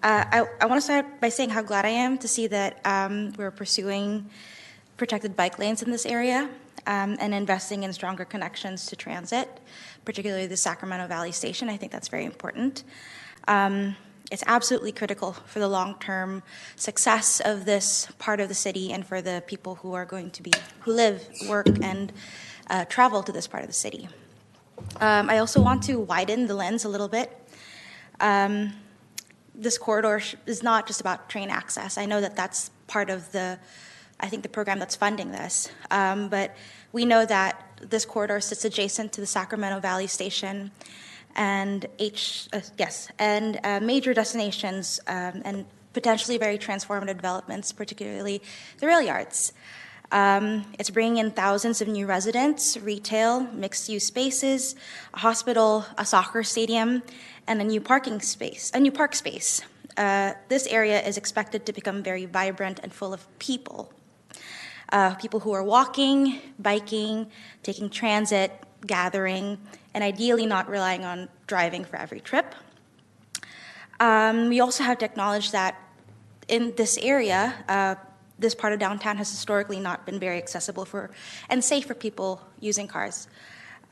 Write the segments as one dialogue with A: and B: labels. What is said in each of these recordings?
A: I want to start by saying how glad I am to see that we're pursuing protected bike lanes in this area and investing in stronger connections to transit, particularly the Sacramento Valley Station. I think that's very important. It's absolutely critical for the long-term success of this part of the city and for the people who are going to who live, work, and travel to this part of the city. I also want to widen the lens a little bit. This corridor is not just about train access. I know that that's part of the program that's funding this. But we know that this corridor sits adjacent to the Sacramento Valley Station and major destinations and potentially very transformative developments, particularly the rail yards. It's bringing in thousands of new residents, retail, mixed-use spaces, a hospital, a soccer stadium, and a new park space. This area is expected to become very vibrant and full of people. People who are walking, biking, taking transit, gathering, and ideally not relying on driving for every trip. We also have to acknowledge that in this area, this part of downtown has historically not been very accessible and safe for people using cars,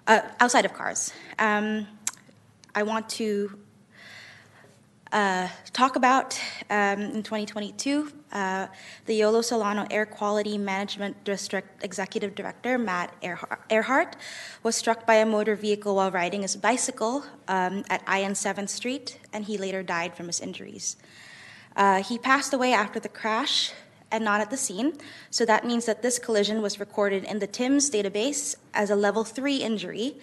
A: outside of cars. I want to talk about, in 2022, the Yolo Solano Air Quality Management District Executive Director, Matt Earhart, was struck by a motor vehicle while riding his bicycle at IN 7th Street, and he later died from his injuries. He passed away after the crash and not at the scene, so that means that this collision was recorded in the TIMS database as a level 3 injury.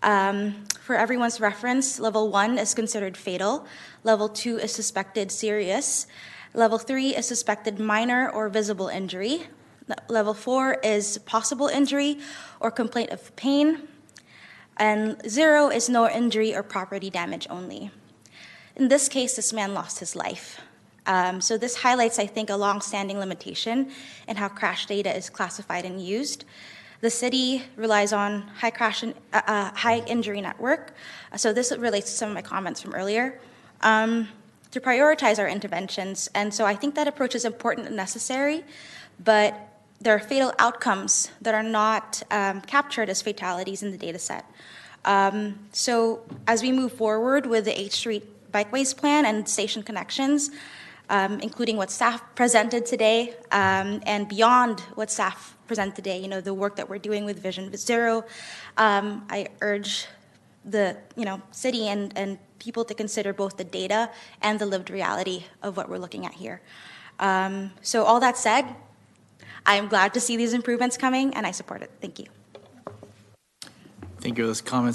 A: For everyone's reference, level 1 is considered fatal, level 2 is suspected serious, level 3 is suspected minor or visible injury, level 4 is possible injury or complaint of pain, and 0 is no injury or property damage only. In this case, this man lost his life. So this highlights, I think, a long-standing limitation in how crash data is classified and used. The city relies on high injury network, so this relates to some of my comments from earlier, to prioritize our interventions. And so I think that approach is important and necessary, but there are fatal outcomes that are not captured as fatalities in the data set. So as we move forward with the 8th Street Bikeways plan and station connections, including what staff presented today, and beyond what staff present today, the work that we're doing with Vision Zero, I urge the city and people to consider both the data and the lived reality of what we're looking at here. So all that said, I am glad to see these improvements coming, and I support it. Thank you.
B: Thank you for those comments.